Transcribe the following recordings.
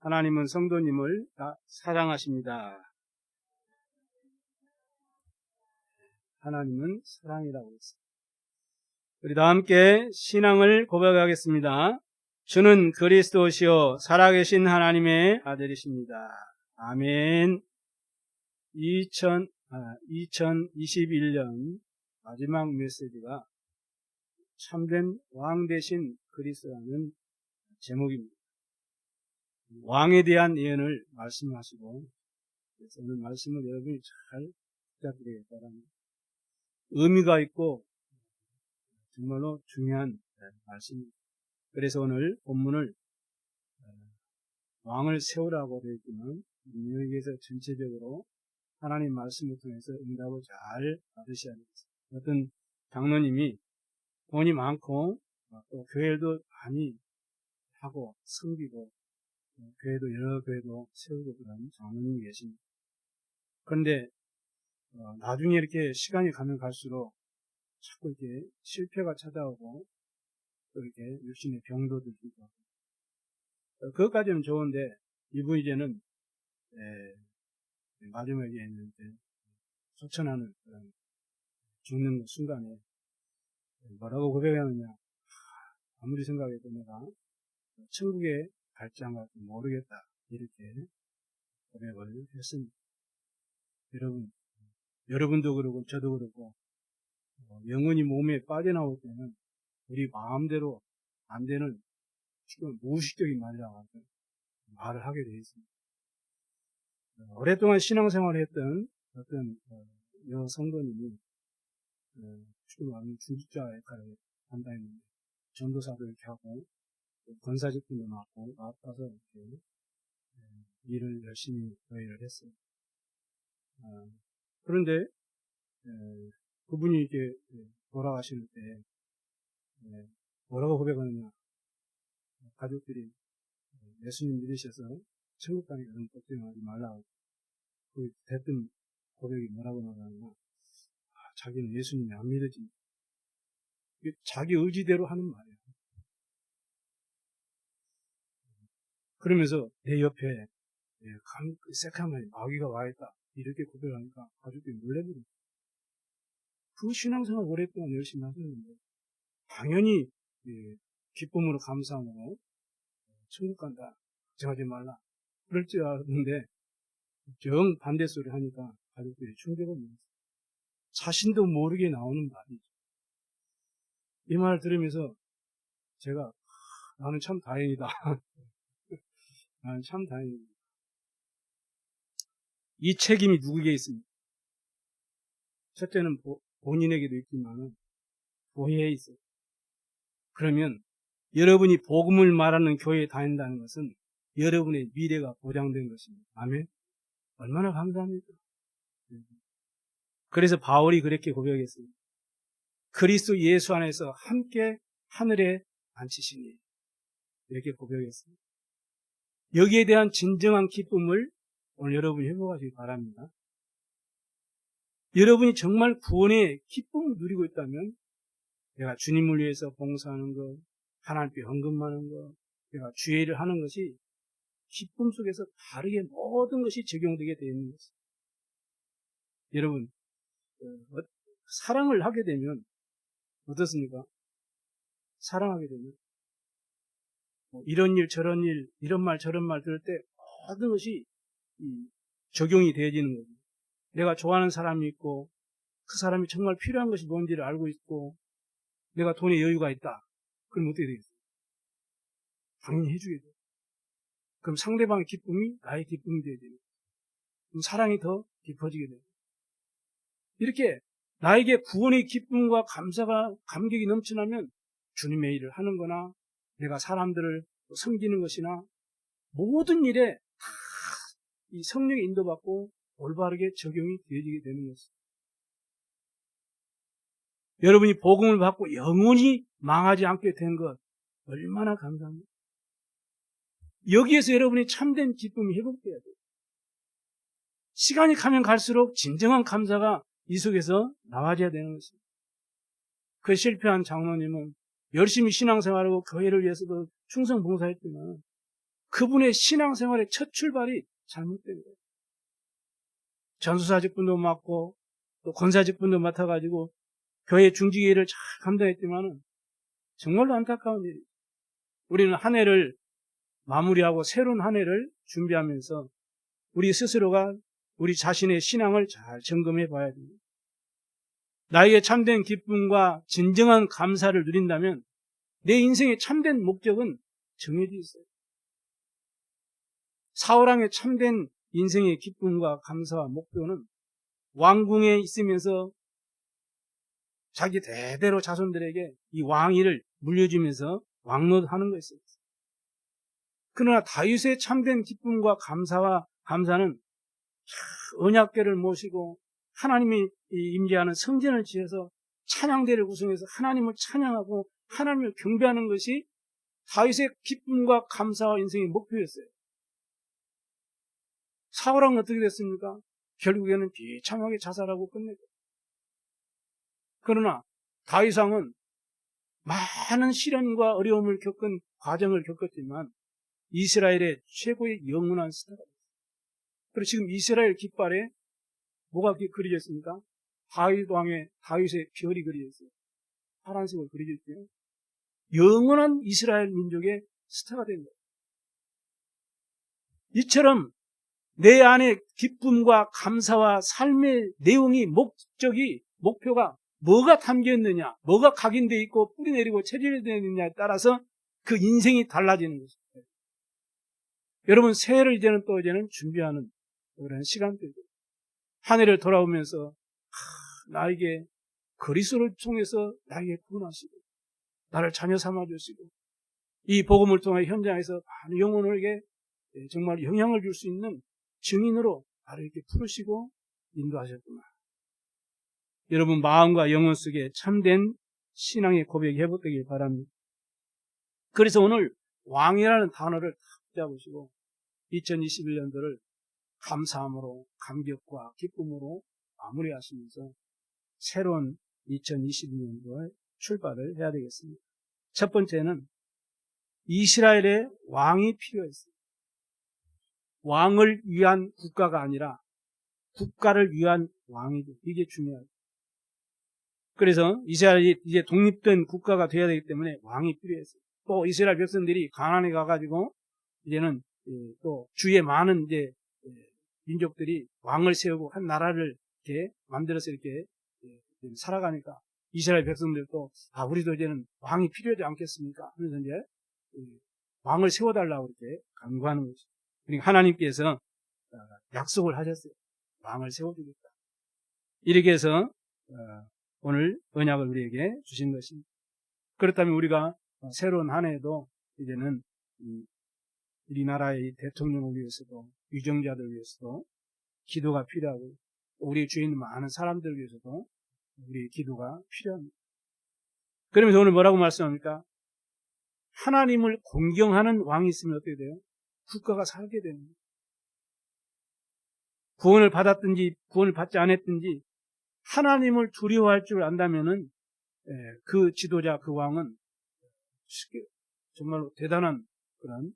하나님은 성도님을 다 사랑하십니다. 하나님은 사랑이라고 했습니다. 우리 다 함께 신앙을 고백하겠습니다. 주는 그리스도시요 살아계신 하나님의 아들이십니다. 아멘. 2021년 마지막 메시지가 참된 왕 대신 그리스도라는 제목입니다. 왕에 대한 예언을 말씀하시고, 그래서 오늘 말씀을 여러분이 잘 부탁드리기 바랍니다. 의미가 있고 정말로 중요한 말씀입니다. 그래서 오늘 본문을 왕을 세우라고 되어 있지만 여기에서 전체적으로 하나님 말씀을 통해서 응답을 잘 받으셔야 됩니다. 어떤 장로님이 돈이 많고 또 교회도 많이 하고 섬기고 교회도 여러 교회도 세우고 그런 장로님이 계십니다. 그런데 나중에 이렇게 시간이 가면 갈수록 자꾸 이렇게 실패가 찾아오고 또 이렇게 육신의 병도 들기도 하고 그것까지는 좋은데 이분 이제는 마지막에 있는데 소천하는 그런 죽는 순간에 뭐라고 고백하느냐, 아무리 생각해도 내가 천국에 갈지 안 갈지 모르겠다 이렇게 고백을 했습니다. 여러분도 그러고 저도 그러고 영혼이 몸에 빠져나올 때는 우리 마음대로 안 되는 무의식적인 말이라고 말을 하게 되어 있습니다. 오랫동안 신앙생활을 했던 어떤 여성도님이 지금 말하면 중직자 역할을 한다 했는데 전도사도 이렇게 하고 권사직분도 맡고 맡아서 이렇게 일을 열심히 일을 했어요. 그런데 그분이 이렇게 돌아가실 때 뭐라고 고백하느냐, 가족들이 예수님 믿으셔서 천국 가니 그런 걱정하지 말라고 그 됐던 고백이 뭐라고 나가느냐, 자기는 예수님이 안 믿어진다. 자기 의지대로 하는 말이에요. 그러면서 내 옆에 새카만 마귀가 와있다 이렇게 고백하니까 가족들이 놀래버려요. 그 신앙생활 오랫동안 열심히 하셨는데 당연히 기쁨으로 감사함으로 천국 간다 걱정하지 말라 그럴 줄 알았는데 정 반대 소리 하니까 가족들이 충격을 먹었어요. 자신도 모르게 나오는 말이죠. 이 말을 들으면서 제가 나는 참 다행이다. 나는 참 다행이다. 이 책임이 누구에게 있습니까? 첫째는 본인에게도 있지만 교회에 있어요. 그러면 여러분이 복음을 말하는 교회에 다닌다는 것은 여러분의 미래가 보장된 것입니다. 아멘. 얼마나 감사합니까? 그래서 바울이 그렇게 고백했습니다. 그리스도 예수 안에서 함께 하늘에 앉히시니 이렇게 고백했습니다. 여기에 대한 진정한 기쁨을 오늘 여러분이 회복하시기 바랍니다. 여러분이 정말 구원의 기쁨을 누리고 있다면 내가 주님을 위해서 봉사하는 것, 하나님께 헌금하는 것, 내가 주의 일을 하는 것이 기쁨 속에서 다르게 모든 것이 적용되게 되어 있는 것입니다. 여러분, 사랑을 하게 되면 어떻습니까? 사랑하게 되면 이런 일 저런 일 이런 말 저런 말 들을 때 모든 것이 적용이 되어지는 거죠. 내가 좋아하는 사람이 있고 그 사람이 정말 필요한 것이 뭔지를 알고 있고 내가 돈에 여유가 있다. 그럼 어떻게 되겠어요? 당연히 해주게 돼요. 그럼 상대방의 기쁨이 나의 기쁨이 되어야 돼요. 그럼 사랑이 더 깊어지게 돼요. 이렇게 나에게 구원의 기쁨과 감격이 넘쳐나면 주님의 일을 하는 거나 내가 사람들을 섬기는 것이나 모든 일에 다 이 성령의 인도받고 올바르게 적용이 되어지게 되는 것입니다. 여러분이 복음을 받고 영원히 망하지 않게 된 것 얼마나 감사합니다. 여기에서 여러분이 참된 기쁨이 회복돼야 돼요. 시간이 가면 갈수록 진정한 감사가 이 속에서 나와줘야 되는 것입니다. 그 실패한 장로님은 열심히 신앙생활하고 교회를 위해서도 충성봉사했지만 그분의 신앙생활의 첫 출발이 잘못된 거예요. 전도사 직분도 맡고 또 권사 직분도 맡아가지고 교회 중직의 일을 잘 감당했지만은 정말로 안타까운 일이에요. 우리는 한 해를 마무리하고 새로운 한 해를 준비하면서 우리 스스로가 우리 자신의 신앙을 잘 점검해 봐야 됩니다. 나에게 참된 기쁨과 진정한 감사를 누린다면 내 인생의 참된 목적은 정해져 있어요. 사울왕의 참된 인생의 기쁨과 감사와 목표는 왕궁에 있으면서 자기 대대로 자손들에게 이 왕위를 물려주면서 왕노하는 거였어요. 그러나 다윗의 참된 기쁨과 감사는 언약궤를 모시고 하나님이 임재하는 성전을 지어서 찬양대를 구성해서 하나님을 찬양하고 하나님을 경배하는 것이 다윗의 기쁨과 감사와 인생의 목표였어요. 사울왕은 어떻게 됐습니까? 결국에는 비참하게 자살하고 끝냈죠. 그러나 다윗왕은 많은 시련과 어려움을 겪은 과정을 겪었지만 이스라엘의 최고의 영원한 스타가 됐어요. 그리고 지금 이스라엘 깃발에 뭐가 그려졌습니까? 다윗의 별이 그려졌어요. 파란색으로 그려졌죠. 영원한 이스라엘 민족의 스타가 된 거예요. 이처럼 내 안에 기쁨과 감사와 삶의 내용이 목표가 뭐가 담겨 있느냐, 뭐가 각인되어 있고 뿌리 내리고 체질되어 있느냐에 따라서 그 인생이 달라지는 것입니다. 여러분, 새해를 이제는 준비하는 그런 시간들이죠. 한 해를 돌아오면서 나에게 그리스도를 통해서 나에게 구원하시고 나를 자녀 삼아주시고 이 복음을 통해 현장에서 많은 영혼에게 정말 영향을 줄 수 있는 증인으로 나를 이렇게 부르시고 인도하셨구나. 여러분 마음과 영혼 속에 참된 신앙의 고백이 회복되길 바랍니다. 그래서 오늘 왕이라는 단어를 딱 잡으시고 2021년도를 감사함으로 감격과 기쁨으로 마무리하시면서 새로운 2022년도에 출발을 해야 되겠습니다. 첫 번째는 이스라엘의 왕이 필요했어요. 왕을 위한 국가가 아니라 국가를 위한 왕이죠. 이게 중요해요. 그래서 이스라엘이 이제 독립된 국가가 되어야 되기 때문에 왕이 필요했어요. 또 이스라엘 백성들이 가나안에 가가지고 이제는 또 주위에 많은 이제 민족들이 왕을 세우고 한 나라를 이렇게 만들어서 이렇게 살아가니까 이스라엘 백성들도 우리도 이제는 왕이 필요하지 않겠습니까? 하면서 이제 왕을 세워달라고 이렇게 간구하는 거죠. 그러니까 하나님께서 약속을 하셨어요. 왕을 세워주겠다. 이렇게 해서 오늘 언약을 우리에게 주신 것입니다. 그렇다면 우리가 새로운 한 해에도 이제는 우리나라의 대통령을 위해서도 유정자들 위해서도 기도가 필요하고 우리 주위에 있는 많은 사람들 위해서도 우리의 기도가 필요합니다. 그러면서 오늘 뭐라고 말씀합니까? 하나님을 공경하는 왕이 있으면 어떻게 돼요? 국가가 살게 됩니다. 구원을 받았든지 구원을 받지 않았든지 하나님을 두려워할 줄 안다면은 그 지도자, 그 왕은 쉽게 정말로 대단한 그런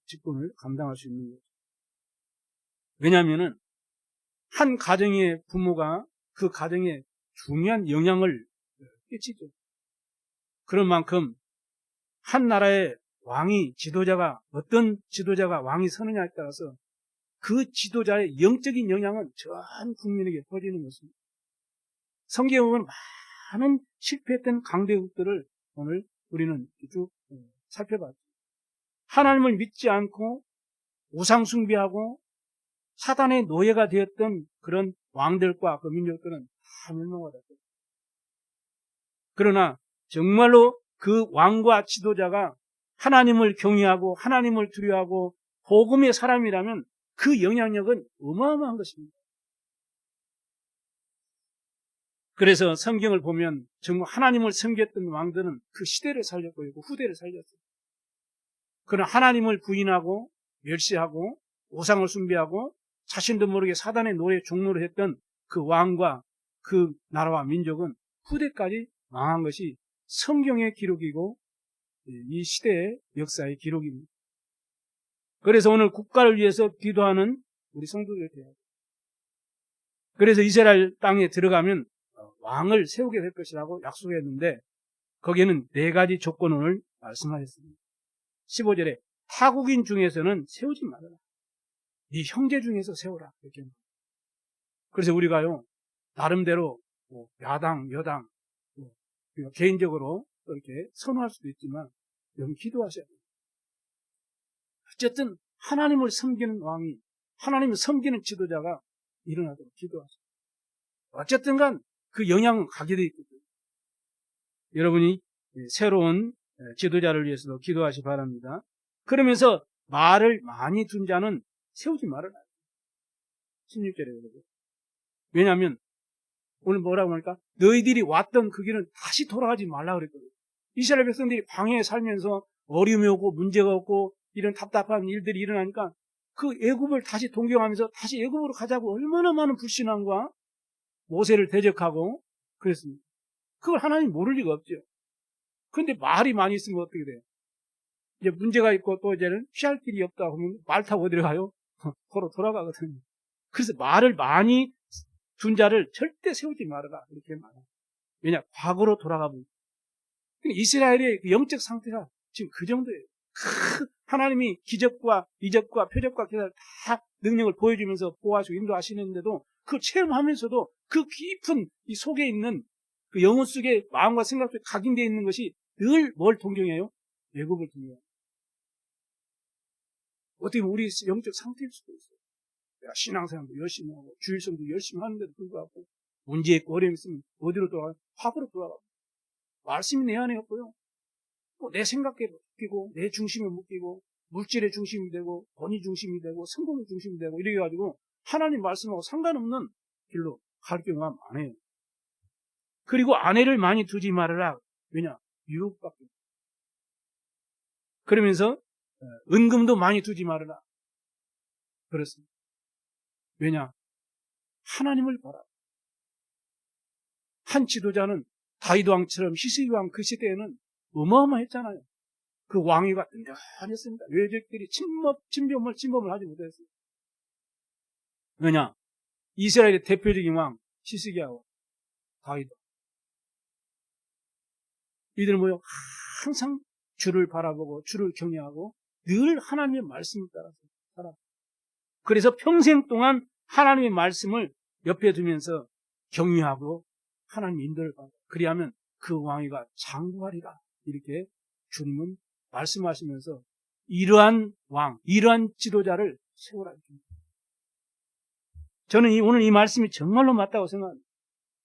직분을 감당할 수 있는 거죠. 왜냐하면은 한 가정의 부모가 그 가정에 중요한 영향을 끼치죠. 그런 만큼 한 나라의 왕이 어떤 지도자가 왕이 서느냐에 따라서 그 지도자의 영적인 영향은 전 국민에게 퍼지는 것입니다. 성경에 보면 많은 실패했던 강대국들을 오늘 우리는 쭉 살펴봤죠. 하나님을 믿지 않고 우상 숭배하고 사단의 노예가 되었던 그런 왕들과 그 민족들은 다 멸망받았죠. 그러나 정말로 그 왕과 지도자가 하나님을 경외하고 하나님을 두려워하고 복음의 사람이라면 그 영향력은 어마어마한 것입니다. 그래서 성경을 보면 정말 하나님을 섬겼던 왕들은 그 시대를 살렸고 후대를 살렸어요. 그러나 하나님을 부인하고 멸시하고 우상을 숭배하고 자신도 모르게 사단의 노예 종로를 했던 그 왕과 그 나라와 민족은 후대까지 망한 것이 성경의 기록이고 이 시대의 역사의 기록입니다. 그래서 오늘 국가를 위해서 기도하는 우리 성도들이 돼야 돼요. 그래서 이스라엘 땅에 들어가면 왕을 세우게 될 것이라고 약속했는데 거기에는 4가지 조건을 말씀하셨습니다. 15절에 타국인 중에서는 세우지 말아라. 네 형제 중에서 세우라. 이렇게. 그래서 우리가요, 나름대로 야당, 여당, 개인적으로 이렇게 선호할 수도 있지만 여러분 기도하셔야 돼요. 어쨌든 하나님을 섬기는 왕이, 하나님을 섬기는 지도자가 일어나도록 기도하세요. 어쨌든 간 그 영향은 가게 되어 있거든요. 여러분이 새로운 지도자를 위해서도 기도하시 바랍니다. 그러면서 말을 많이 둔 자는 세우지 말아라. 16절에 그러죠. 왜냐하면 오늘 뭐라고 하니까 너희들이 왔던 그 길은 다시 돌아가지 말라 그랬거든요. 이스라엘 백성들이 방해에 살면서 어려움이 오고 문제가 없고 이런 답답한 일들이 일어나니까 그 애굽을 다시 동경하면서 다시 애굽으로 가자고 얼마나 많은 불신앙과 모세를 대적하고 그랬습니다. 그걸 하나님 모를 리가 없죠. 그런데 말이 많이 있으면 어떻게 돼요? 이제 문제가 있고 또 이제는 피할 길이 없다 하면 말 타고 어디로 가요? 서로 돌아가거든요. 그래서 말을 많이 둔 자를 절대 세우지 말아라. 이렇게 말해요. 왜냐? 과거로 돌아가 보니. 이스라엘의 영적 상태가 지금 그 정도예요. 하나님이 기적과 이적과 표적과 기사를 다 능력을 보여주면서 보호하시고 인도하시는데도 그걸 체험하면서도 그 깊은 이 속에 있는 그 영혼 속에 마음과 생각 속에 각인되어 있는 것이 늘 뭘 동경해요? 애굽을 동경해요. 어떻게 보면 우리 영적 상태일 수도 있어요. 내가 신앙생활도 열심히 하고 주일성도 열심히 하는데도 불구하고 문제 있고 어려움이 있으면 어디로 돌아가요? 과거로 돌아가요. 말씀이 내 안에 없고요. 내 생각에 묶이고 내 중심에 묶이고 물질의 중심이 되고 돈이 중심이 되고 성공의 중심이 되고 이렇게 해가지고 하나님 말씀하고 상관없는 길로 갈 경우가 많아요. 그리고 아내를 많이 두지 말아라. 왜냐? 유혹받고. 그러면서 은금도 많이 두지 말아라. 그렇습니다. 왜냐? 하나님을 봐라. 한 지도자는 다윗 왕처럼 히스기 왕 그 시대에는 어마어마했잖아요. 그 왕위가 든든했습니다. 외적들이 침범을 하지 못했어요. 왜냐? 이스라엘의 대표적인 왕 히스기야하고 다윗. 이들은 뭐요? 항상 주를 바라보고 주를 경외하고 늘 하나님의 말씀을 따라서 살아. 그래서 평생 동안 하나님의 말씀을 옆에 두면서 경외하고 하나님의 인도를 받아. 그리하면 그 왕위가 장구하리라. 이렇게 주님은 말씀하시면서 이러한 왕, 이러한 지도자를 세우라. 저는 오늘 이 말씀이 정말로 맞다고 생각합니다.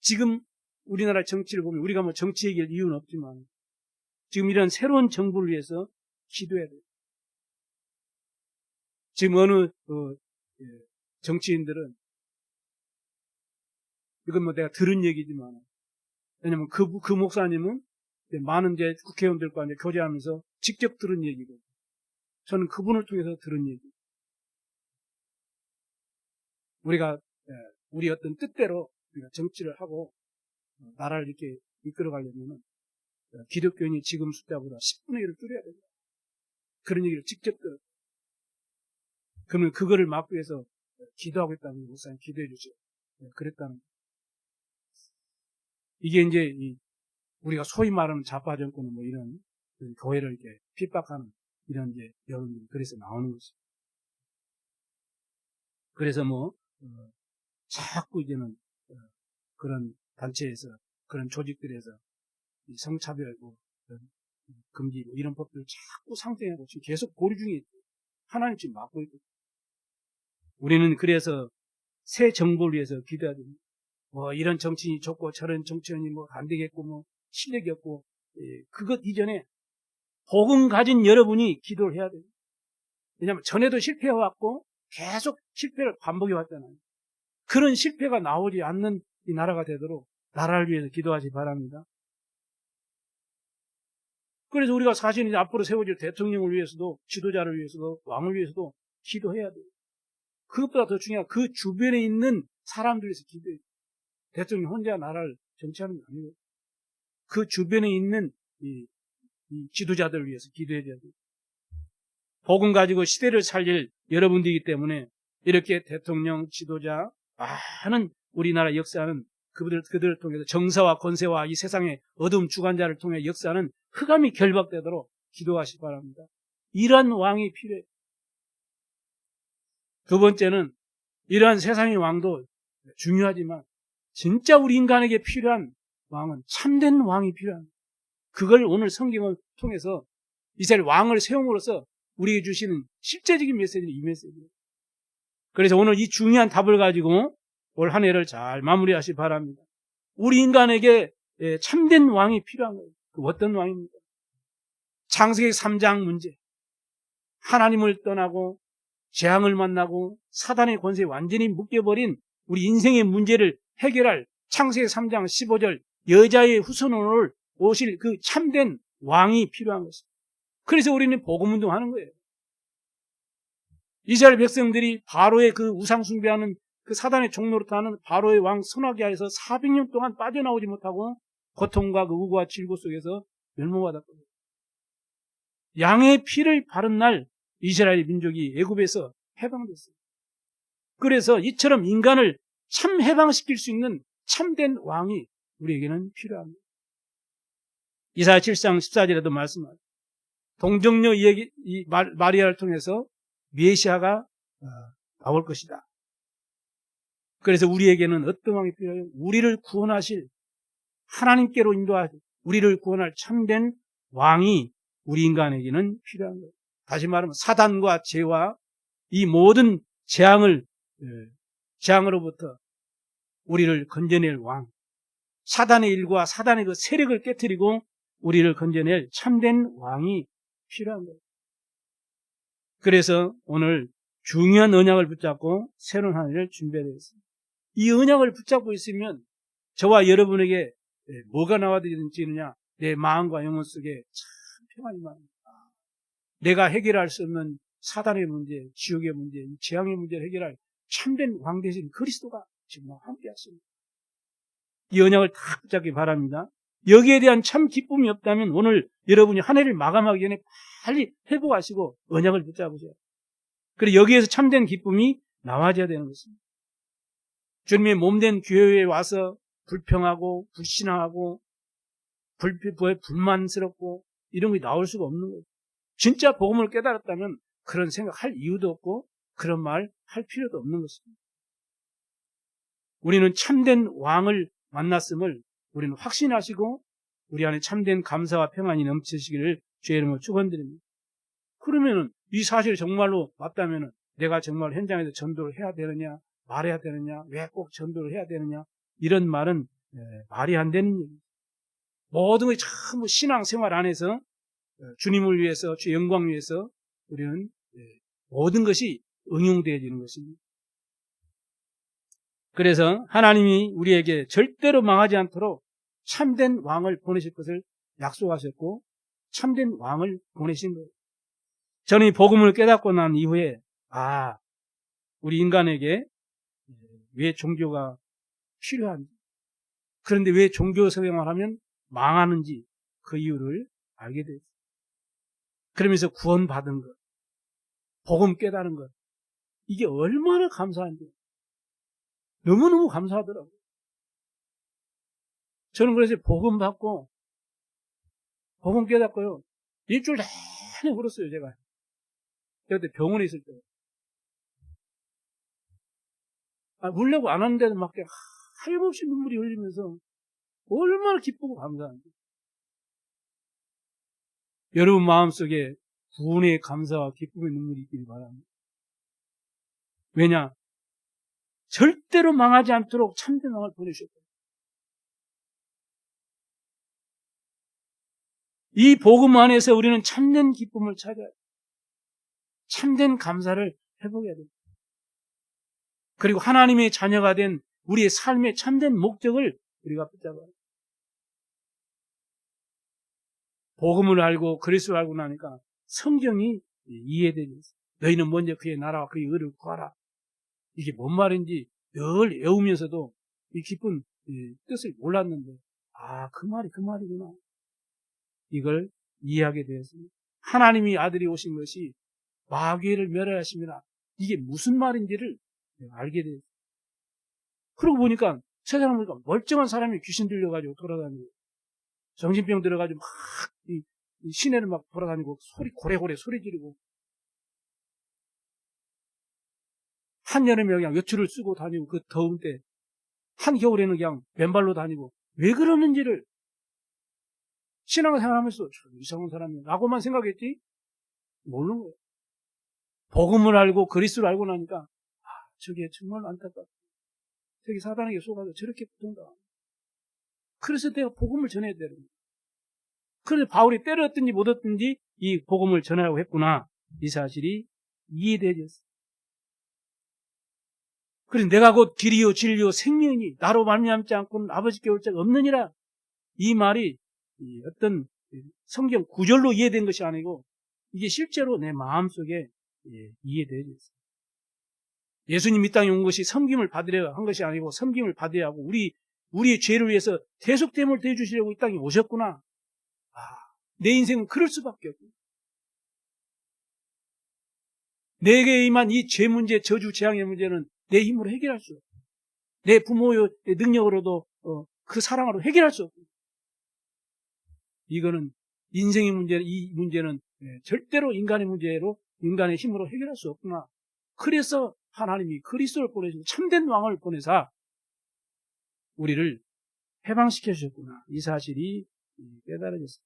지금 우리나라 정치를 보면 우리가 뭐 정치 얘기할 이유는 없지만 지금 이런 새로운 정부를 위해서 기도해야 돼요. 지금 어느 정치인들은 이건 뭐 내가 들은 얘기지만 왜냐면 그 목사님은 많은 이제 국회의원들과 이제 교제하면서 직접 들은 얘기고 저는 그분을 통해서 들은 얘기. 우리가 우리 어떤 뜻대로 우리가 정치를 하고 나라를 이렇게 이끌어가려면 기독교인이 지금 숫자보다 10분의 1을 줄여야 된다. 그런 얘기를 직접 들었어요. 그러면 그거를 막기 위해서 기도하고 있다는 목사님 기도해 주죠. 그랬다는. 이게 이제 우리가 소위 말하는 좌파 정권은 뭐 이런 교회를 이렇게 핍박하는 이런 이제 여론들이 그래서 나오는 거죠. 그래서 뭐 자꾸 이제는 그런 단체에서 그런 조직들에서 성차별 금지 이런 법들을 자꾸 상정하고 지금 계속 고려 중에 있고 하나님 지금 막고 있고 우리는 그래서 새 정부를 위해서 기도해야 됩니다. 뭐 이런 정치인이 좋고 저런 정치인이 뭐 안 되겠고 뭐 실력이 없고 그것 이전에 복음 가진 여러분이 기도를 해야 돼요. 왜냐하면 전에도 실패해왔고 계속 실패를 반복해왔잖아요. 그런 실패가 나오지 않는 이 나라가 되도록 나라를 위해서 기도하시 바랍니다. 그래서 우리가 사실 이제 앞으로 세워질 대통령을 위해서도 지도자를 위해서도 왕을 위해서도 기도해야 돼요. 그것보다 더 중요한 그 주변에 있는 사람들 위해서 기도해요. 대통령 혼자 나라를 정치하는 게 아니에요. 그 주변에 있는 이 지도자들을 위해서 기도해야 돼요. 복음 가지고 시대를 살릴 여러분들이기 때문에 이렇게 대통령, 지도자, 많은 우리나라 역사는 그들을 통해서 정사와 권세와 이 세상의 어두운 주관자를 통해 역사는 흑암이 결박되도록 기도하시기 바랍니다. 이러한 왕이 필요해요. 두 번째는 이러한 세상의 왕도 중요하지만 진짜 우리 인간에게 필요한 왕은 참된 왕이 필요합니다. 그걸 오늘 성경을 통해서 이스라엘 왕을 세움으로써 우리에게 주시는 실제적인 메시지는 이 메시지예요. 그래서 오늘 이 중요한 답을 가지고 올 한 해를 잘 마무리하시기 바랍니다. 우리 인간에게 참된 왕이 필요한 거예요. 그 어떤 왕입니까? 창세기 3장 문제. 하나님을 떠나고 재앙을 만나고 사단의 권세에 완전히 묶여버린 우리 인생의 문제를 해결할 창세기 3장 15절 여자의 후손으로 오실 그 참된 왕이 필요한 것입니다. 그래서 우리는 복음운동하는 거예요. 이스라엘 백성들이 바로의 그 우상 숭배하는 그 사단의 종로로 타는 바로의 왕 선하게 하여서 400년 동안 빠져나오지 못하고 고통과 그 우고와 질고 속에서 멸망받았거든요. 양의 피를 바른 날 이스라엘 민족이 애굽에서 해방됐어요. 그래서 이처럼 인간을 참 해방시킬 수 있는 참된 왕이 우리에게는 필요합니다. 이사야 7장 14절에도 말씀하죠. 동정녀 마리아를 통해서 메시아가 나올 것이다. 그래서 우리에게는 어떤 왕이 필요해요? 우리를 구원하실 하나님께로 인도하실 우리를 구원할 참된 왕이 우리 인간에게는 필요한 거예요. 다시 말하면 사단과 죄와 이 모든 재앙으로부터 우리를 건져낼 왕, 사단의 일과 사단의 그 세력을 깨뜨리고 우리를 건져낼 참된 왕이 필요한 거예요. 그래서 오늘 중요한 언약을 붙잡고 새로운 한 해를 준비하였습니다. 이 언약을 붙잡고 있으면 저와 여러분에게 뭐가 나와지느냐, 내 마음과 영혼 속에 참 평안이 많습니다. 내가 해결할 수 없는 사단의 문제, 지옥의 문제, 재앙의 문제를 해결할 참된 왕 대신 그리스도가 지금 함께 하십니다. 이 언약을 다 붙잡기 바랍니다. 여기에 대한 참 기쁨이 없다면 오늘 여러분이 한 해를 마감하기 전에 빨리 회복하시고 언약을 붙잡으세요. 그리고 여기에서 참된 기쁨이 나와줘야 되는 것입니다. 주님의 몸된 교회에 와서 불평하고 불신앙하고 불만스럽고 이런 게 나올 수가 없는 거예요. 진짜 복음을 깨달았다면 그런 생각할 이유도 없고 그런 말 할 필요도 없는 것입니다. 우리는 참된 왕을 만났음을 우리는 확신하시고 우리 안에 참된 감사와 평안이 넘치시기를 주의 이름으로 축원드립니다. 그러면은 이 사실이 정말로 맞다면은 내가 정말 현장에서 전도를 해야 되느냐, 말해야 되느냐, 왜 꼭 전도를 해야 되느냐 이런 말은 말이 안 되는 얘기입니다. 모든 것이 전부 신앙생활 안에서 주님을 위해서, 주의 영광을 위해서 우리는 모든 것이 응용되어지는 것입니다. 그래서 하나님이 우리에게 절대로 망하지 않도록 참된 왕을 보내실 것을 약속하셨고 참된 왕을 보내신 거예요. 저는 이 복음을 깨닫고 난 이후에 우리 인간에게 왜 종교가 필요한지, 그런데 왜 종교 생활을 하면 망하는지 그 이유를 알게 됐어요. 그러면서 구원받은 것, 복음 깨달은 것, 이게 얼마나 감사한지 너무너무 감사하더라고요. 저는 그래서 복음 받고 복음 깨닫고요. 일주일 내내 울었어요, 제가. 그때 병원에 있을 때. 울려고 안 하는데도 막 하염없이 눈물이 흘리면서 얼마나 기쁘고 감사한지. 여러분 마음속에 구원의 감사와 기쁨의 눈물이 있기를 바랍니다. 왜냐? 절대로 망하지 않도록 참된 왕을 보내셨거든요. 이 복음 안에서 우리는 참된 기쁨을 찾아야 돼요. 참된 감사를 회복해야 됩니다. 그리고 하나님의 자녀가 된 우리의 삶의 참된 목적을 우리가 붙잡아야 돼요. 복음을 알고 그리스도를 알고 나니까 성경이 이해되면서 너희는 먼저 그의 나라와 그의 의를 구하라. 이게 뭔 말인지 늘 외우면서도 이 깊은 뜻을 몰랐는데 그 말이 그 말이구나. 이걸 이해하게 되었습니다. 하나님이 아들이 오신 것이 마귀를 멸하심이라. 이게 무슨 말인지를 내가 알게 됐어요. 그러고 보니까 세상을 보니까 멀쩡한 사람이 귀신 들려가지고 돌아다니고 정신병 들어가지고 막 이 시내를 막 돌아다니고 고래고래 소리 지르고 한여름에 그냥 외투를 쓰고 다니고 그 더운 때 한겨울에는 그냥 맨발로 다니고 왜 그러는지를 신앙생활하면서 이상한 사람이야 라고만 생각했지 모르는 거예요. 복음을 알고 그리스도를 알고 나니까 저게 정말 안타깝다. 저기 사단에게 속아서 저렇게 붙은다. 그래서 내가 복음을 전해야 되는 거예요. 그래서 바울이 때렸든지 못 얻든지 이 복음을 전하라고 했구나. 이 사실이 이해되었어요. 그래서 내가 곧 길이요 진리요 생명이니 나로 말미암지 않고는 아버지께 올 자가 없느니라. 이 말이 어떤 성경 구절로 이해된 것이 아니고 이게 실제로 내 마음속에 이해되었어요. 예수님 이 땅에 온 것이 섬김을 받으려 한 것이 아니고 섬김을 받아야 하고 우리의 죄를 위해서 대속됨을 대주시려고 이 땅에 오셨구나. 내 인생은 그럴 수밖에 없고 내게 임한 이 죄 문제, 저주, 재앙의 문제는 내 힘으로 해결할 수 없고 내 부모의 능력으로도 그 사랑으로 해결할 수 없고 이거는 인생의 문제, 이 문제는 절대로 인간의 문제로 인간의 힘으로 해결할 수 없구나. 그래서 하나님이 그리스도를 보내시고 참된 왕을 보내사 우리를 해방시켜 주셨구나. 이 사실이 깨달아졌어요.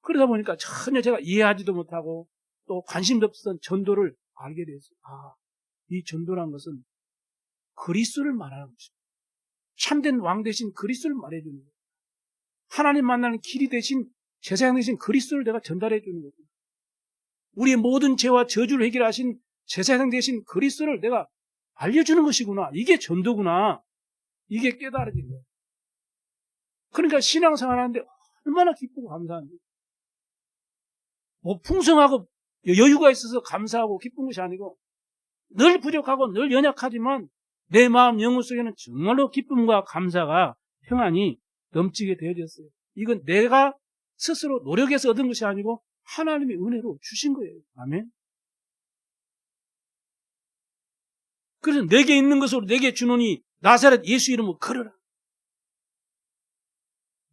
그러다 보니까 전혀 제가 이해하지도 못하고 또 관심도 없었던 전도를 알게 됐어요. 이 전도란 것은 그리스도를 말하는 것입니다. 참된 왕 대신 그리스도를 말해주는 거예요. 하나님 만나는 길이 대신 제사장 대신 그리스도를 내가 전달해 주는 거예요. 우리의 모든 죄와 저주를 해결하신 제사장 대신 그리스도를 내가 알려주는 것이구나. 이게 전도구나. 이게 깨달아진 거예요. 그러니까 신앙생활 하는데 얼마나 기쁘고 감사한지. 뭐 풍성하고 여유가 있어서 감사하고 기쁜 것이 아니고 늘 부족하고 늘 연약하지만 내 마음 영혼 속에는 정말로 기쁨과 감사가 평안이 넘치게 되어졌어요. 이건 내가 스스로 노력해서 얻은 것이 아니고 하나님의 은혜로 주신 거예요. 아멘. 그래서 내게 있는 것으로 내게 주노니 나사렛 예수 이름으로 걸어라.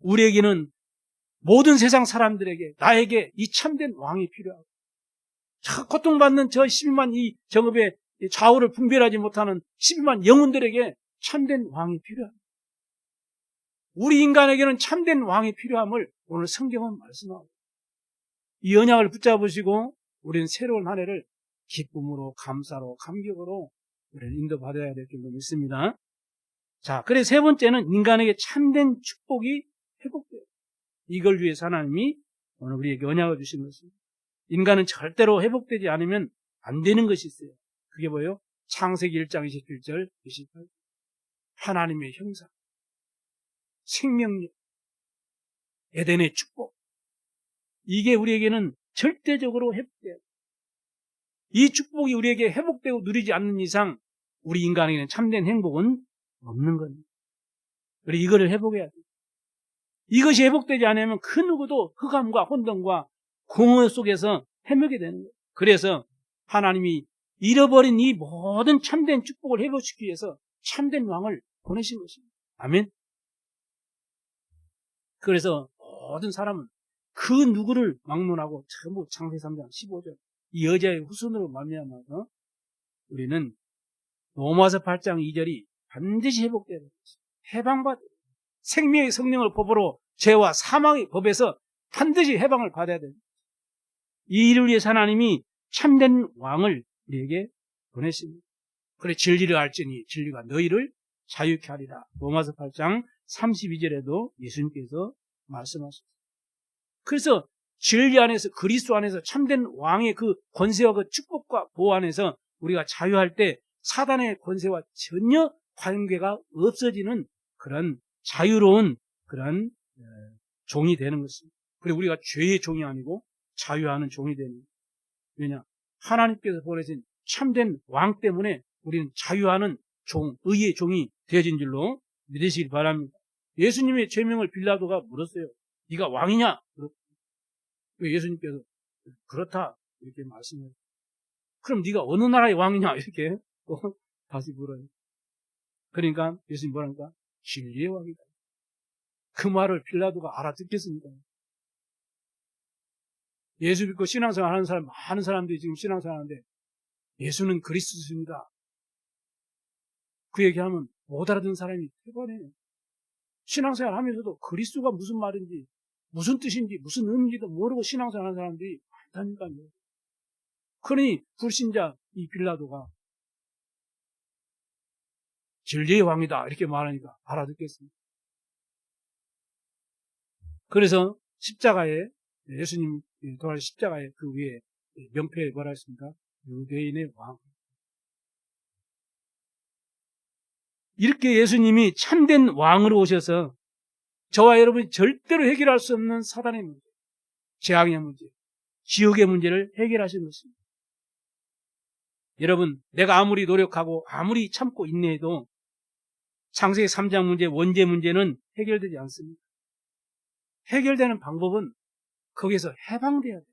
우리에게는 모든 세상 사람들에게 나에게 이 참된 왕이 필요하고 고통받는 저 12만 이 정읍의 좌우를 분별하지 못하는 12만 영혼들에게 참된 왕이 필요합니다. 우리 인간에게는 참된 왕이 필요함을 오늘 성경은 말씀하고 이 언약을 붙잡으시고 우리는 새로운 한 해를 기쁨으로 감사로 감격으로 우리는 인도받아야 될 줄로 믿습니다. 자, 그래서 세 번째는 인간에게 참된 축복이 회복돼요. 이걸 위해서 하나님이 오늘 우리에게 언약을 주신 것입니다. 인간은 절대로 회복되지 않으면 안 되는 것이 있어요. 그게 뭐예요? 창세기 1장 27절, 28절. 하나님의 형상, 생명력, 에덴의 축복. 이게 우리에게는 절대적으로 회복돼요. 이 축복이 우리에게 회복되고 누리지 않는 이상 우리 인간에게는 참된 행복은 없는 겁니다. 우리 이거를 회복해야 돼요. 이것이 회복되지 않으면 그 누구도 흑암과 혼돈과 공허 속에서 헤매게 되는 거예요. 그래서 하나님이 잃어버린 이 모든 참된 축복을 회복시키기 위해서 참된 왕을 보내신 것입니다. 아멘. 그래서 모든 사람은 그 누구를 막론하고 전부 창세기 3장 15절 이 여자의 후손으로 말미암아서 우리는 로마서 8장 2절이 반드시 회복되는 것입니다. 해방받아 생명의 성령을 법으로 죄와 사망의 법에서 반드시 해방을 받아야 됩니다. 이 일을 위해서 하나님이 참된 왕을 우리에게 보냈습니다. 그래 진리를 알지니 진리가 너희를 자유케 하리라. 로마서 8장 32절에도 예수님께서 말씀하셨습니다. 그래서 진리 안에서 그리스도 안에서 참된 왕의 그 권세와 그 축복과 보호 안에서 우리가 자유할 때 사단의 권세와 전혀 관계가 없어지는 그런 자유로운 그런 종이 되는 것입니다. 그리고 우리가 죄의 종이 아니고 자유하는 종이 되는 거예요. 왜냐? 하나님께서 보내신 참된 왕 때문에 우리는 자유하는 종, 의의 종이 되어진 줄로 믿으시기 바랍니다. 예수님의 죄명을 빌라도가 물었어요. 네가 왕이냐? 왜 예수님께서 그렇다. 이렇게 말씀해요. 그럼 네가 어느 나라의 왕이냐 이렇게 또 다시 물어요. 그러니까 예수님 뭐랍니까? 진리의 왕이다. 그 말을 빌라도가 알아듣겠습니까? 예수 믿고 신앙생활 하는 사람, 많은 사람들이 지금 신앙생활 하는데 예수는 그리스도십니다. 그 얘기하면 못 알아듣는 사람이 대번이에요. 신앙생활 하면서도 그리스도가 무슨 말인지, 무슨 뜻인지, 무슨 의미인지도 모르고 신앙생활 하는 사람들이 많다니까요. 그러니 불신자 이 빌라도가 진리의 왕이다 이렇게 말하니까 알아듣겠습니다. 그래서 십자가에 예수님 돌아가신 십자가에 그 위에 명패에 뭐라 했습니까? 유대인의 왕. 이렇게 예수님이 참된 왕으로 오셔서 저와 여러분이 절대로 해결할 수 없는 사단의 문제, 재앙의 문제, 지옥의 문제를 해결하신 것입니다. 여러분, 내가 아무리 노력하고 아무리 참고 인내해도 창세기 3장 문제, 원죄 문제는 해결되지 않습니다. 해결되는 방법은 거기에서 해방돼야 돼요.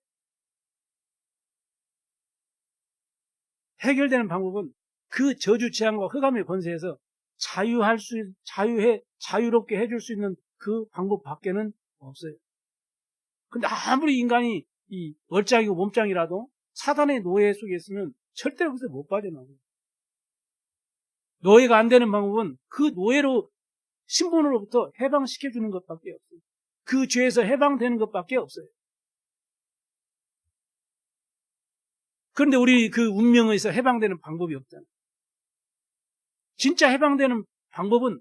해결되는 방법은 그 저주 재앙과 흑암의 권세에서 자유롭게 해줄 수 있는 그 방법 밖에는 없어요. 근데 아무리 인간이 이 얼짱이고 몸짱이라도 사단의 노예 속에 있으면 절대로 그것을 못 빠져나가요. 노예가 안 되는 방법은 그 노예로, 신분으로부터 해방시켜주는 것밖에 없어요. 그 죄에서 해방되는 것밖에 없어요. 그런데 우리 그 운명에서 해방되는 방법이 없잖아요. 진짜 해방되는 방법은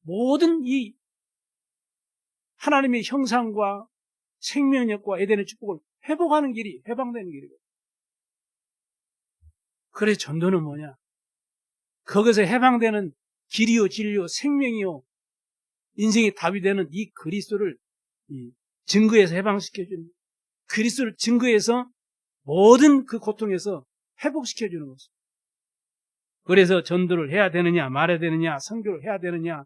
모든 이 하나님의 형상과 생명력과 에덴의 축복을 회복하는 길이 해방되는 길이거든요. 그래 전도는 뭐냐? 거기서 해방되는 길이요 진리요 생명이요 인생의 답이 되는 이 그리스도를 증거해서 해방시켜주는, 그리스도를 증거해서 모든 그 고통에서 회복시켜주는 것입니다. 그래서 전도를 해야 되느냐 말해야 되느냐, 선교를 해야 되느냐,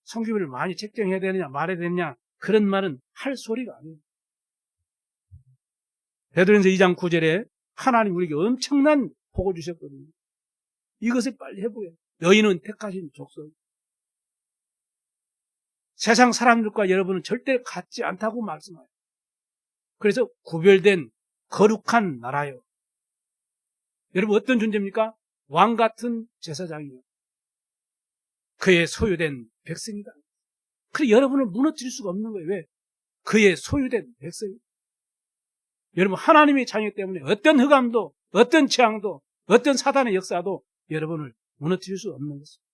선교비를 많이 책정해야 되느냐 말해야 되느냐, 그런 말은 할 소리가 아니에요. 베드로전서 2장 9절에 하나님 우리에게 엄청난 복을 주셨거든요. 이것을 빨리 해보게. 너희는 택하신 족속. 세상 사람들과 여러분은 절대 같지 않다고 말씀해요. 그래서 구별된 거룩한 나라요. 여러분 어떤 존재입니까? 왕 같은 제사장이요. 그의 소유된 백성이다. 그래서 여러분을 무너뜨릴 수가 없는 거예요. 왜? 그의 소유된 백성이에요. 여러분 하나님의 자녀 때문에 어떤 흑암도, 어떤 재앙도, 어떤 사단의 역사도 여러분을 무너뜨릴 수 없는 것입니다.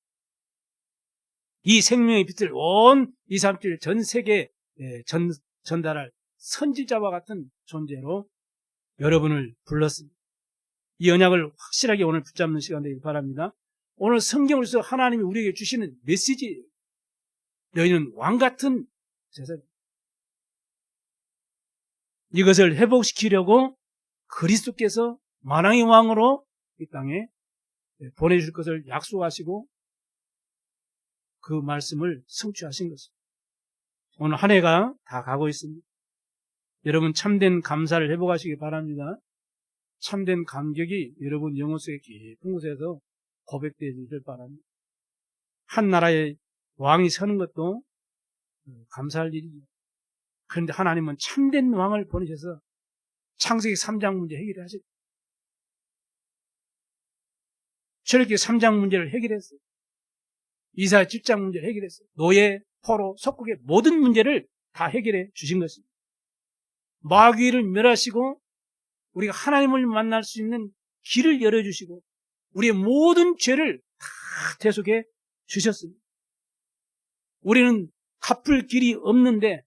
이 생명의 빛을 온 237 전 세계에 전달할 선지자와 같은 존재로 여러분을 불렀습니다. 이 언약을 확실하게 오늘 붙잡는 시간 되길 바랍니다. 오늘 성경을 써 하나님이 우리에게 주시는 메시지예요. 너희는 왕 같은 제사장. 이것을 회복시키려고 그리스도께서 만왕의 왕으로 이 땅에 보내줄 것을 약속하시고 그 말씀을 성취하신 것입니다. 오늘 한 해가 다 가고 있습니다. 여러분 참된 감사를 회복하시기 바랍니다. 참된 감격이 여러분 영혼 속에 깊은 곳에서 고백되어지길 바랍니다. 한 나라의 왕이 서는 것도 감사할 일이죠. 그런데 하나님은 참된 왕을 보내셔서 창세기 3장 문제 해결하셨어요. 출애굽기 3장 문제를 해결했어요. 이사야 7장 문제를 해결했어요. 노예, 포로, 속국의 모든 문제를 다 해결해 주신 것입니다. 마귀를 멸하시고 우리가 하나님을 만날 수 있는 길을 열어주시고 우리의 모든 죄를 다 대속해 주셨습니다. 우리는 갚을 길이 없는데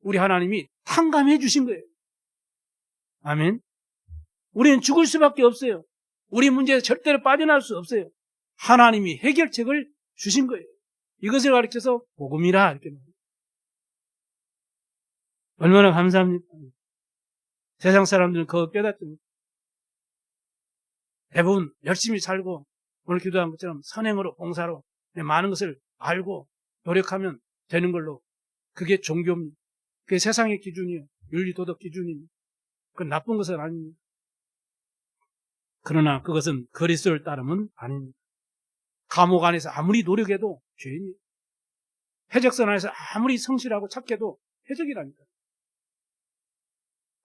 우리 하나님이 탕감해 주신 거예요. 아멘. 우리는 죽을 수밖에 없어요. 우리 문제에서 절대로 빠져나올 수 없어요. 하나님이 해결책을 주신 거예요. 이것을 가르쳐서 복음이라 이렇게 말합니다. 얼마나 감사합니까? 세상 사람들은 그거 깨닫죠. 대부분 열심히 살고 오늘 기도한 것처럼 선행으로 봉사로 많은 것을 알고 노력하면 되는 걸로 그게 종교입니다. 그게 세상의 기준이에요. 윤리 도덕 기준입니다. 그건 나쁜 것은 아닙니다. 그러나 그것은 그리스도를 따르면 아닙니다. 감옥 안에서 아무리 노력해도 죄인이에요. 해적선 안에서 아무리 성실하고 착해도 해적이라니까.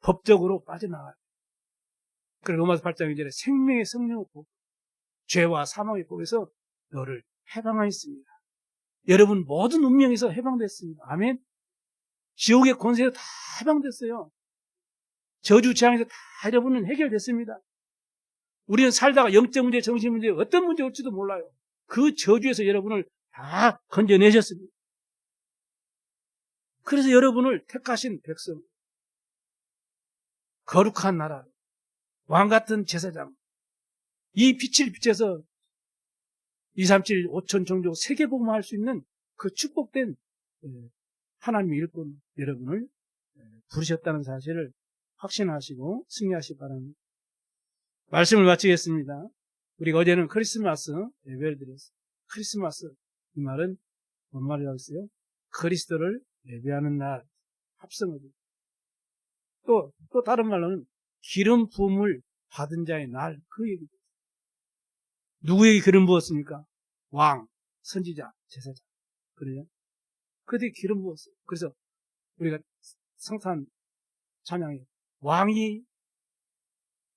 법적으로 빠져나가요. 그래서 로마서 8장 2절에 생명의 성령의 법, 죄와 사망의 법에서 너를 해방하였습니다. 여러분 모든 운명에서 해방됐습니다. 아멘. 지옥의 권세에서 다 해방됐어요. 저주 재앙에서 다 여러분은 해결됐습니다. 우리는 살다가 영적 문제, 정신 문제, 어떤 문제 올지도 몰라요. 그 저주에서 여러분을 다 건져내셨습니다. 그래서 여러분을 택하신 백성, 거룩한 나라, 왕같은 제사장, 이 빛을 비춰서 237, 5천 종족 세계복음화할 수 있는 그 축복된 하나님의 일꾼 여러분을 부르셨다는 사실을 확신하시고 승리하시기 바랍니다. 말씀을 마치겠습니다. 우리가 어제는 크리스마스 예배를 드렸어요. 크리스마스, 이 말은 뭔 말이라고 했어요? 그리스도를 예배하는 날, 합성어죠. 또 다른 말로는 기름 부음을 받은 자의 날, 그 얘기죠. 누구에게 기름 부었습니까? 왕, 선지자, 제사장. 그래요? 그들이 기름 부었어요. 그래서 우리가 성탄 찬양에 왕이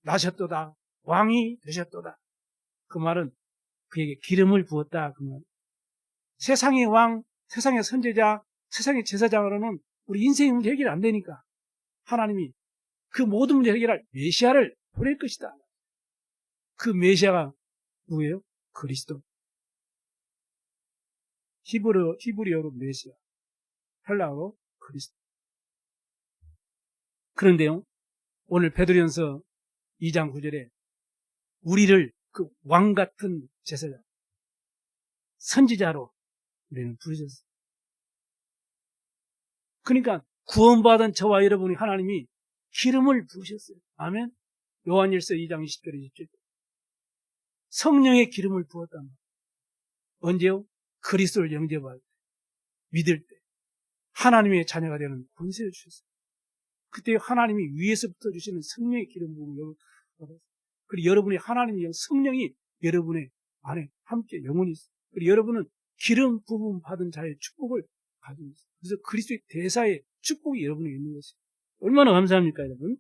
나셨도다, 왕이 되셨도다. 그 말은 그에게 기름을 부었다. 그 말. 세상의 왕, 세상의 선지자, 세상의 제사장으로는 우리 인생의 문제 해결이 안 되니까 하나님이 그 모든 문제 해결할 메시아를 보낼 것이다. 그 메시아가 누구예요? 그리스도. 히브리어로 메시아, 헬라어로 그리스도. 그런데요, 오늘 베드로전서 2장 9절에 우리를 그 왕 같은 제사장, 선지자로 우리는 부르셨어요. 그러니까 구원받은 저와 여러분이 하나님이 기름을 부으셨어요. 아멘. 요한일서 2장 20절 27절. 성령의 기름을 부었단 말이에요. 언제요? 그리스도를 영접할 때, 믿을 때 하나님의 자녀가 되는 권세를 주셨어요. 그때 하나님이 위에서부터 주시는 성령의 기름 부음을 받았어요. 그리고 여러분이 하나님의 성령이 여러분의 안에 함께 영원히 있어요. 그리고 여러분은 기름 부음 받은 자의 축복을 가지고 있어요. 그래서 그리스도의 대사의 축복이 여러분에게 있는 것이에요. 얼마나 감사합니까, 여러분?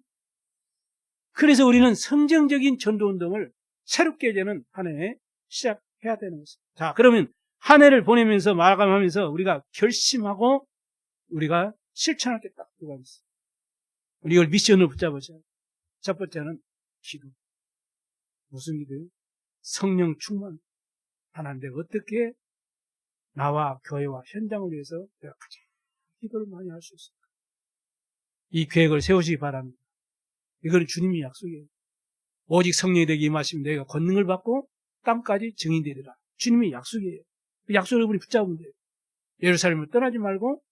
그래서 우리는 성경적인 전도운동을 새롭게 되는 한 해에 시작해야 되는 것입니다. 자, 그러면 한 해를 보내면서 마감하면서 우리가 결심하고 우리가 실천할 게 딱 두 가지 있어요. 우리 이걸 미션으로 붙잡으셔야 돼요. 첫 번째는 기도. 무슨 기도요? 성령 충만. 하나님, 내가 어떻게 나와 교회와 현장을 위해서 내가 가장 기도를 많이 할 수 있을까? 이 계획을 세우시기 바랍니다. 이건 주님의 약속이에요. 오직 성령이 되게 임하시면 너희가 권능을 받고 땅까지 증인되리라. 주님의 약속이에요. 그 약속을 우리 붙잡으면 돼요. 예루살렘을 떠나지 말고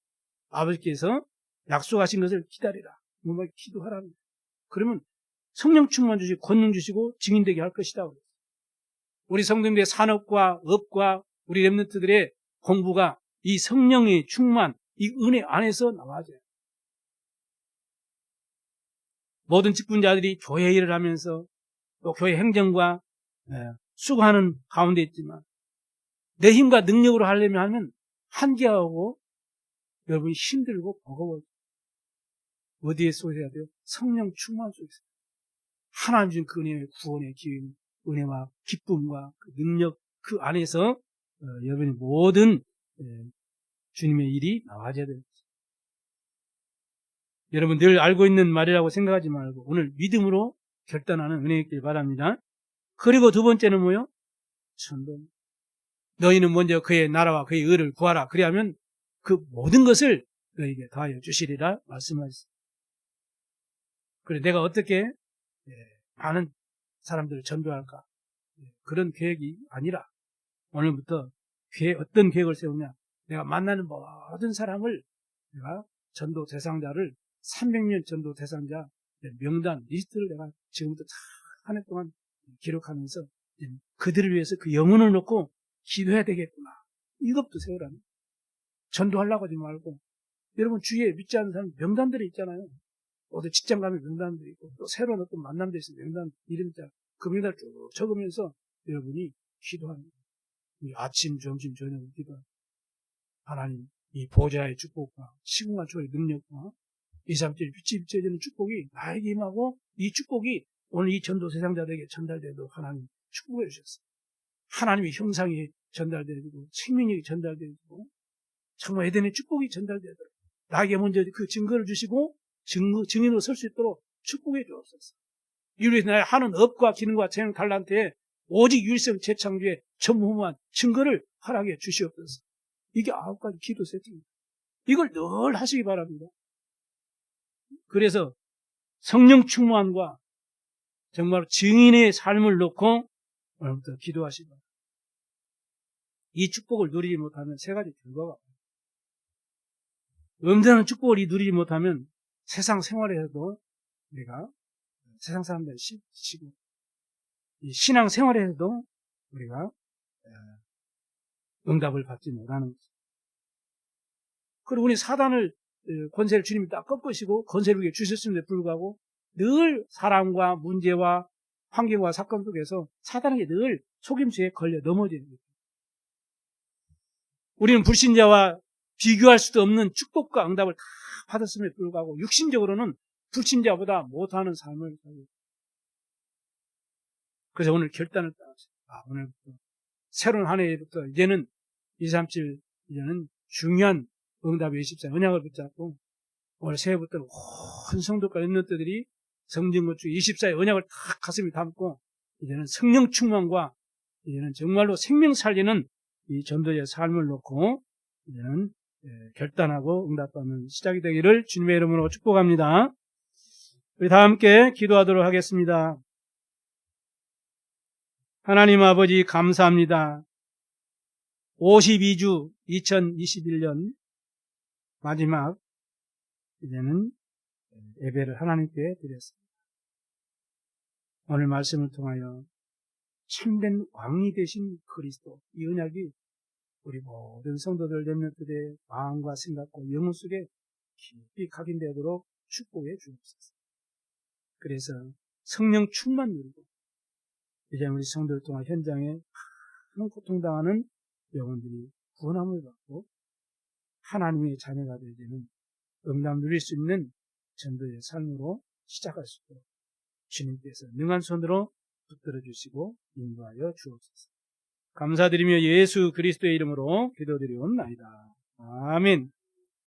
아버지께서 약속하신 것을 기다리라. 정말 기도하라는 거예요. 그러면 성령 충만 주시고 권능 주시고 증인되게 할 것이다. 우리 성도님들의 산업과 업과 우리 렘넌트들의 공부가 이 성령의 충만, 이 은혜 안에서 나와야 돼요. 모든 직분자들이 교회 일을 하면서 또 교회 행정과 수고하는 가운데 있지만 내 힘과 능력으로 하려면 한계하고 여러분이 힘들고 버거워요. 어디에 쏟아야 돼요? 성령 충만 속에서. 하나님 준 그 은혜의 구원의 기회, 은혜와 기쁨과 그 능력 그 안에서 여러분의 모든 주님의 일이 나와줘야 됩니다. 여러분 늘 알고 있는 말이라고 생각하지 말고 오늘 믿음으로 결단하는 은혜 있길 바랍니다. 그리고 두 번째는 뭐요? 전도. 너희는 먼저 그의 나라와 그의 의를 구하라. 그리하면 그 모든 것을 너희에게 더하여 주시리라 말씀하셨습니다. 그래 내가 어떻게 많은 사람들을 전도할까? 그런 계획이 아니라 오늘부터 어떤 계획을 세우냐? 내가 만나는 모든 사람을 내가 전도 대상자를 300년 전도 대상자 명단 리스트를 내가 지금부터 한 해 동안 기록하면서 그들을 위해서 그 영혼을 놓고 기도해야 되겠구나. 이것도 세우라는. 전도하려고 하지 말고 여러분 주위에 믿지 않는 사람 명단들이 있잖아요. 어디 직장 가면 명단도 있고 또 새로운 어떤 만남도 있으면 명단 이름 있잖아요. 금요일날 쭉 적으면서 여러분이 기도합니다. 아침, 점심, 저녁 기도합니다. 하나님, 이 보좌의 축복과 시공간 초의 능력과 237 빛이 비춰지는 축복이 나에게 임하고 이 축복이 오늘 이 전도 세상자들에게 전달되도록 하나님 축복해 주셨어요. 하나님의 형상이 전달되고 생명력이 전달되고 정말 에덴의 축복이 전달되도록 나에게 먼저 그 증거를 주시고 증인으로 설 수 있도록 축복해 주옵소서. 이로 나의 하는 업과 기능과 재능 달란트에 오직 유일성 재창조의 전무후무한 증거를 허락해 주시옵소서. 이게 9가지 기도 세트입니다. 이걸 늘 하시기 바랍니다. 그래서 성령 충만과 정말 증인의 삶을 놓고 오늘부터 기도하시기 바랍니다. 이 축복을 누리지 못하면 3가지 결과가 엄청난 축복을 누리지 못하면 세상 생활에서도 우리가 세상 사람들 시고 신앙 생활에서도 우리가 응답을 받지 못하는 거죠. 그리고 우리 사단을 권세를 주님이 딱 꺾으시고 권세를 우리에게 주셨음에도 불구하고 늘 사람과 문제와 환경과 사건 속에서 사단에게 늘 속임수에 걸려 넘어지는 거죠. 우리는 불신자와 비교할 수도 없는 축복과 응답을 다 받았음에도 불구하고 육신적으로는 불신자보다 못하는 삶을 살고 있습니다. 그래서 오늘 결단을 따랐어요. 오늘부터 새로운 한 해부터 이제는 237 이제는 중요한 응답의 24 언약을 붙잡고 올 새해부터는 온 성도과 렘넌트들이 성전건축 24의 언약을 다 가슴에 담고 이제는 성령 충만과 이제는 정말로 생명 살리는 이 전도의 삶을 놓고 이제는 결단하고 응답받는 시작이 되기를 주님의 이름으로 축복합니다. 우리 다 함께 기도하도록 하겠습니다. 하나님 아버지 감사합니다. 52주 2021년 마지막 이제는 예배를 하나님께 드렸습니다. 오늘 말씀을 통하여 참된 왕이 되신 그리스도 이 언약이 우리 모든 성도들 렘넌트들의 마음과 생각과 영혼 속에 깊이 각인되도록 축복해 주옵소서. 그래서 성령 충만 누리고 이제 우리 성도를 통한 현장에 많은 고통당하는 영혼들이 구원함을 받고 하나님의 자녀가 되는 응답 누릴 수 있는 전도의 삶으로 시작할 수 있도록 주님께서 능한 손으로 붙들어 주시고 인도하여 주옵소서. 감사드리며 예수 그리스도의 이름으로 기도드리옵나이다. 아멘.